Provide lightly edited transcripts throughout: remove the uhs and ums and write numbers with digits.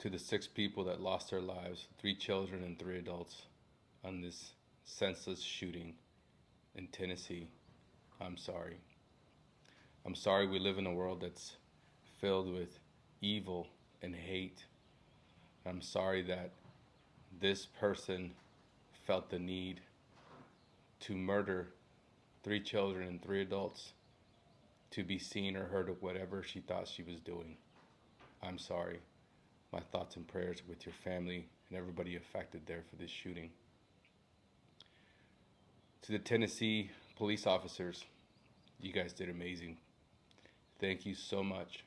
to the 6 people that lost their lives, 3 children and 3 adults, on this senseless shooting in Tennessee. I'm sorry. I'm sorry we live in a world that's filled with evil and hate. I'm sorry that this person felt the need to murder 3 children and 3 adults to be seen or heard of whatever she thought she was doing. I'm sorry. My thoughts and prayers with your family and everybody affected there for this shooting. To the Tennessee police officers, you guys did amazing. Thank you so much.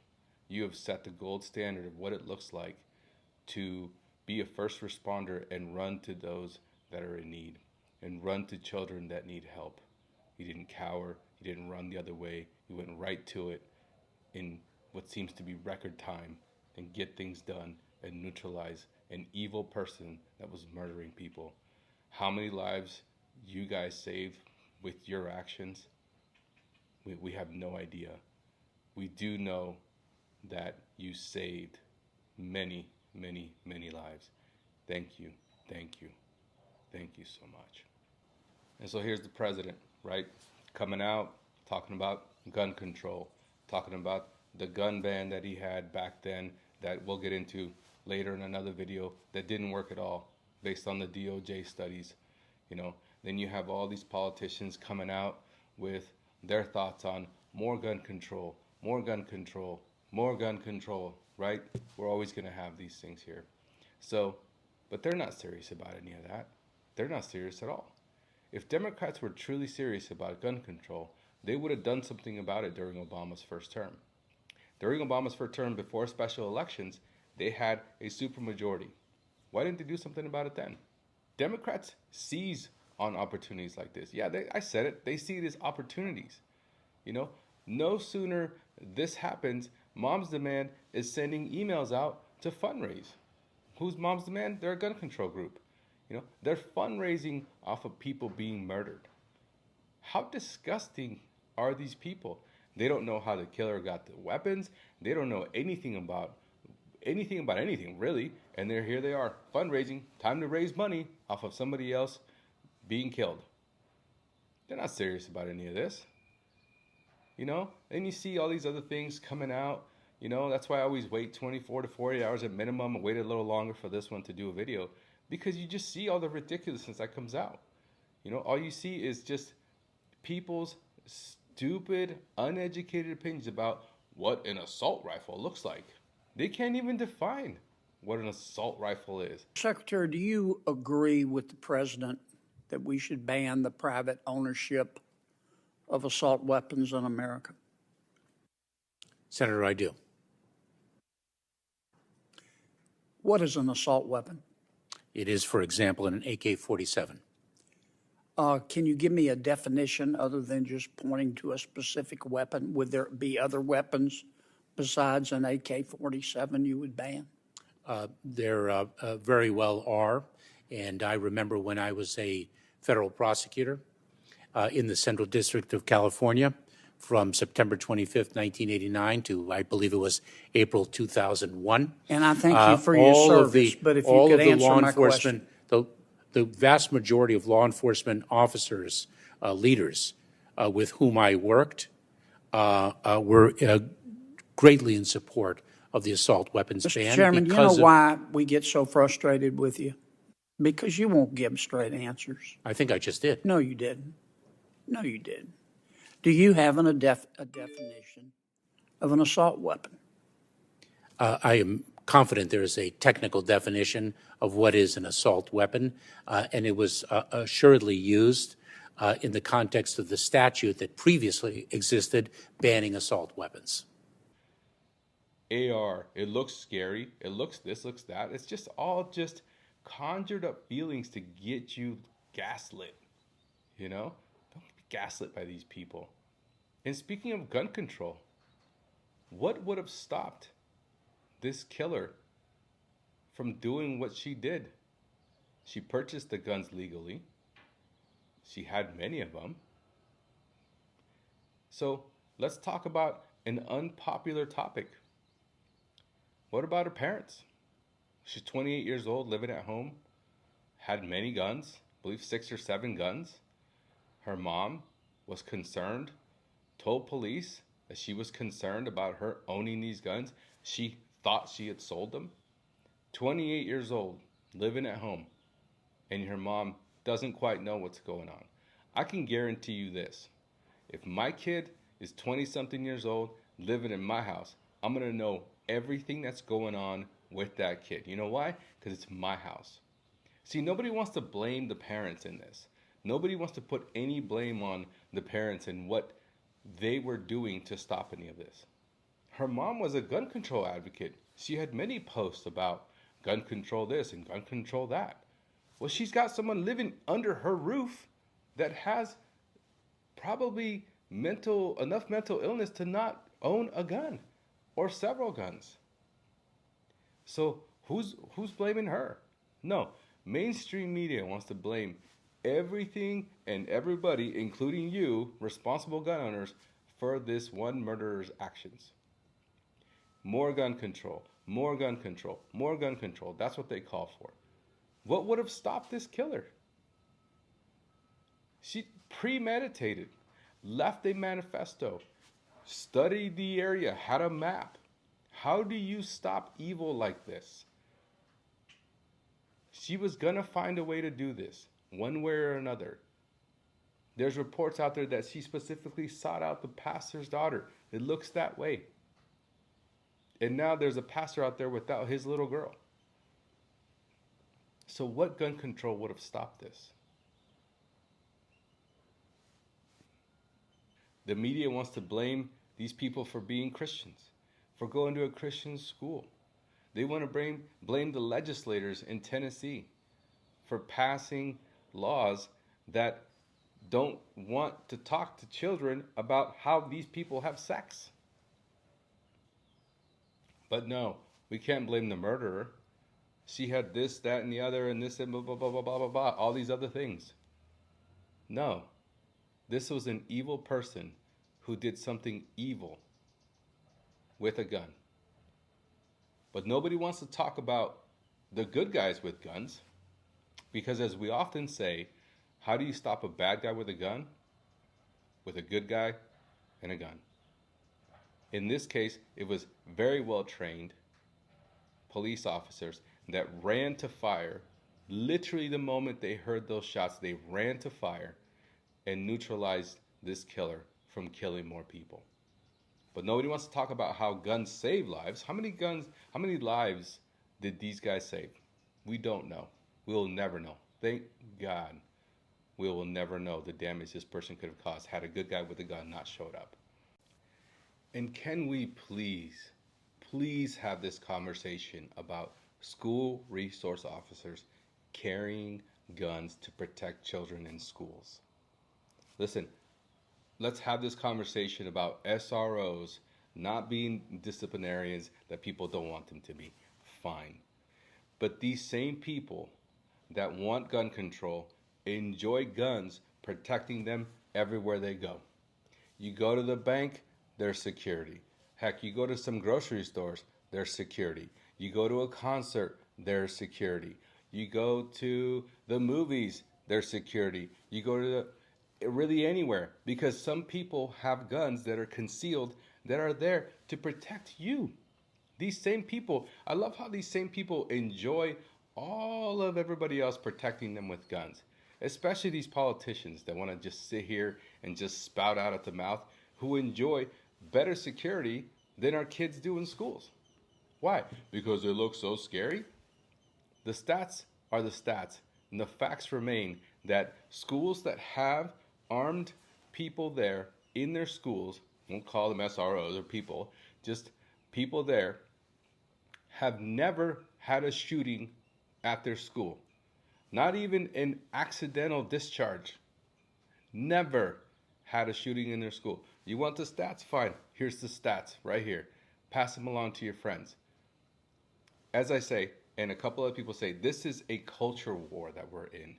You have set the gold standard of what it looks like to be a first responder and run to those that are in need and run to children that need help. You didn't cower. You didn't run the other way. You went right to it in what seems to be record time and get things done and neutralize an evil person that was murdering people. How many lives you guys saved with your actions, we have no idea. We do know that you saved many, many, many lives. Thank you, thank you, thank you so much. And so here's the president, right? Coming out, talking about gun control, talking about the gun ban that he had back then that we'll get into later in another video that didn't work at all based on the DOJ studies. Then you have all these politicians coming out with their thoughts on more gun control, more gun control, more gun control, right? We're always going to have these things here. So, but they're not serious about any of that. They're not serious at all. If Democrats were truly serious about gun control, they would have done something about it during Obama's first term. During Obama's first term, before special elections, they had a supermajority. Why didn't they do something about it then? Democrats seize on opportunities like this. Yeah, I said it. They see it as opportunities. No sooner this happens, Moms Demand is sending emails out to fundraise. Who's Moms Demand? They're a gun control group. They're fundraising off of people being murdered. How disgusting are these people? They don't know how the killer got the weapons. They don't know anything about anything really. And here they are fundraising, time to raise money off of somebody else being killed. They're not serious about any of this. Then you see all these other things coming out. That's why I always wait 24 to 48 hours at minimum. I waited a little longer for this one to do a video because you just see all the ridiculousness that comes out. All you see is just people's stupid, uneducated opinions about what an assault rifle looks like. They can't even define what an assault rifle is. Secretary, do you agree with the president that we should ban the private ownership of assault weapons in America? Senator, I do. What is an assault weapon? It is, for example, an AK-47. Can you give me a definition other than just pointing to a specific weapon? Would there be other weapons besides an AK-47 you would ban? There very well are. And I remember when I was a federal prosecutor in the Central District of California from September 25th, 1989 to, I believe it was April 2001. And I thank you for your service, but if you could answer my question. The vast majority of law enforcement officers, leaders with whom I worked were greatly in support of the assault weapons ban. Mr. Chairman, you know why we get so frustrated with you? Because you won't give straight answers. I think I just did. No, you didn't. No, you didn't. Do you have a definition of an assault weapon? I am confident there is a technical definition of what is an assault weapon, and it was assuredly used in the context of the statute that previously existed banning assault weapons. AR, it looks scary. It looks this, looks that. It's just all just conjured up feelings to get you gaslit. Don't be gaslit by these people. And speaking of gun control, what would have stopped this killer from doing what she did? She purchased the guns legally. She had many of them. So let's talk about an unpopular topic. What about her parents? She's 28 years old, living at home, had many guns, I believe 6 or 7 guns. Her mom was concerned, told police that she was concerned about her owning these guns. She thought she had sold them. 28 years old, living at home, and her mom doesn't quite know what's going on. I can guarantee you this. If my kid is 20 something years old, living in my house, I'm going to know everything that's going on with that kid. You know why? Because it's my house. See, nobody wants to blame the parents in this. Nobody wants to put any blame on the parents and what they were doing to stop any of this. Her mom was a gun control advocate. She had many posts about gun control this and gun control that. Well, she's got someone living under her roof that has probably enough mental illness to not own a gun or several guns. So who's blaming her? No, mainstream media wants to blame everything and everybody, including you, responsible gun owners, for this one murderer's actions. More gun control, more gun control, more gun control. That's what they call for. What would have stopped this killer? She premeditated, left a manifesto, studied the area, had a map. How do you stop evil like this? She was going to find a way to do this, one way or another. There's reports out there that she specifically sought out the pastor's daughter. It looks that way. And now there's a pastor out there without his little girl. So what gun control would have stopped this? The media wants to blame these people for being Christians, for going to a Christian school. They want to blame the legislators in Tennessee for passing laws that don't want to talk to children about how these people have sex. But no, we can't blame the murderer. She had this, that, and the other, and this, and blah, blah, blah, blah, blah, blah, blah, all these other things. No, this was an evil person who did something evil with a gun. But nobody wants to talk about the good guys with guns, because as we often say, how do you stop a bad guy with a gun? With a good guy and a gun. In this case, it was very well trained police officers that ran to fire. Literally the moment they heard those shots, they ran to fire and neutralized this killer from killing more people. But nobody wants to talk about how guns save lives. How many lives did these guys save? We don't know. We will never know. Thank God we will never know the damage this person could have caused had a good guy with a gun not showed up. And can we please have this conversation about school resource officers carrying guns to protect children in schools? Listen, let's have this conversation about SROs not being disciplinarians that people don't want them to be. Fine. But these same people that want gun control enjoy guns protecting them everywhere they go. You go to the bank, there's security. Heck, you go to some grocery stores, there's security. You go to a concert, there's security. You go to the movies, there's security. You go to really anywhere, because some people have guns that are concealed that are there to protect you. These same people, I love how these same people enjoy all of everybody else protecting them with guns. Especially these politicians that want to just sit here and just spout out at the mouth, who enjoy better security than our kids do in schools. Why? Because they look so scary? The stats are the stats, and the facts remain that schools that have armed people there in their schools, won't call them SROs or people, just people there, have never had a shooting at their school. Not even an accidental discharge. Never had a shooting in their school. You want the stats? Fine. Here's the stats right here. Pass them along to your friends. As I say, and a couple of people say, this is a culture war that we're in.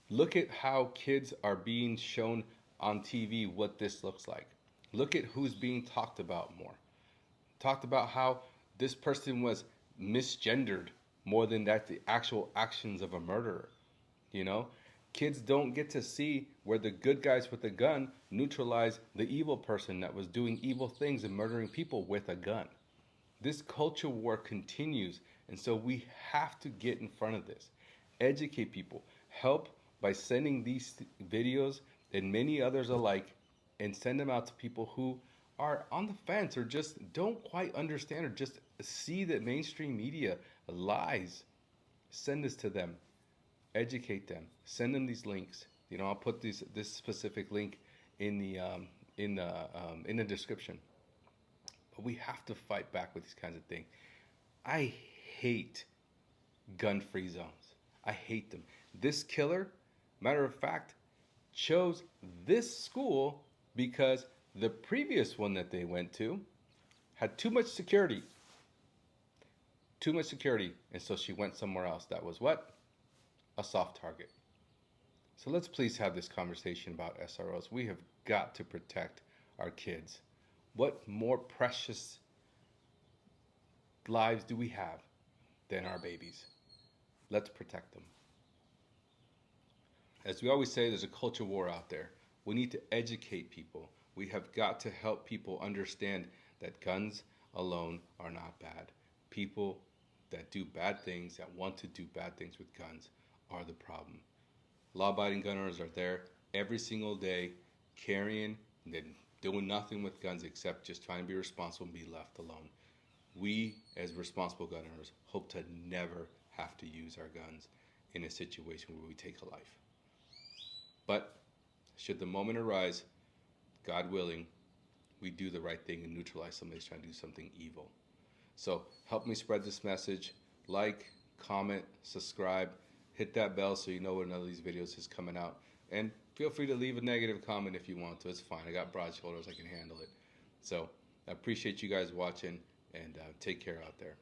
Look at how kids are being shown on TV what this looks like. Look at who's being talked about more. Talked about how this person was misgendered more than that the actual actions of a murderer. You know, kids don't get to see where the good guys with a gun neutralize the evil person that was doing evil things and murdering people with a gun. This culture war continues, and so we have to get in front of this, educate people, help by sending these videos and many others alike, and send them out to people who are on the fence or just don't quite understand or just see that mainstream media lies. Send this to them, educate them, send them these links. You know, I'll put this specific link in the description. But we have to fight back with these kinds of things. I hate gun-free zones. I hate them. This killer, matter of fact, chose this school because the previous one that they went to had too much security. Too much security. And so she went somewhere else. That was what? A soft target. So let's please have this conversation about SROs. We have got to protect our kids. What more precious lives do we have than our babies? Let's protect them. As we always say, there's a culture war out there. We need to educate people. We have got to help people understand that guns alone are not bad. People that do bad things, that want to do bad things with guns, are the problem. Law-abiding gun owners are there every single day, carrying and then doing nothing with guns except just trying to be responsible and be left alone. We, as responsible gun owners, hope to never have to use our guns in a situation where we take a life. But should the moment arise, God willing, we do the right thing and neutralize somebody who's trying to do something evil. So help me spread this message. Like, comment, subscribe, hit that bell so you know when another of these videos is coming out. And feel free to leave a negative comment if you want to. It's fine. I got broad shoulders. I can handle it. So I appreciate you guys watching, and take care out there.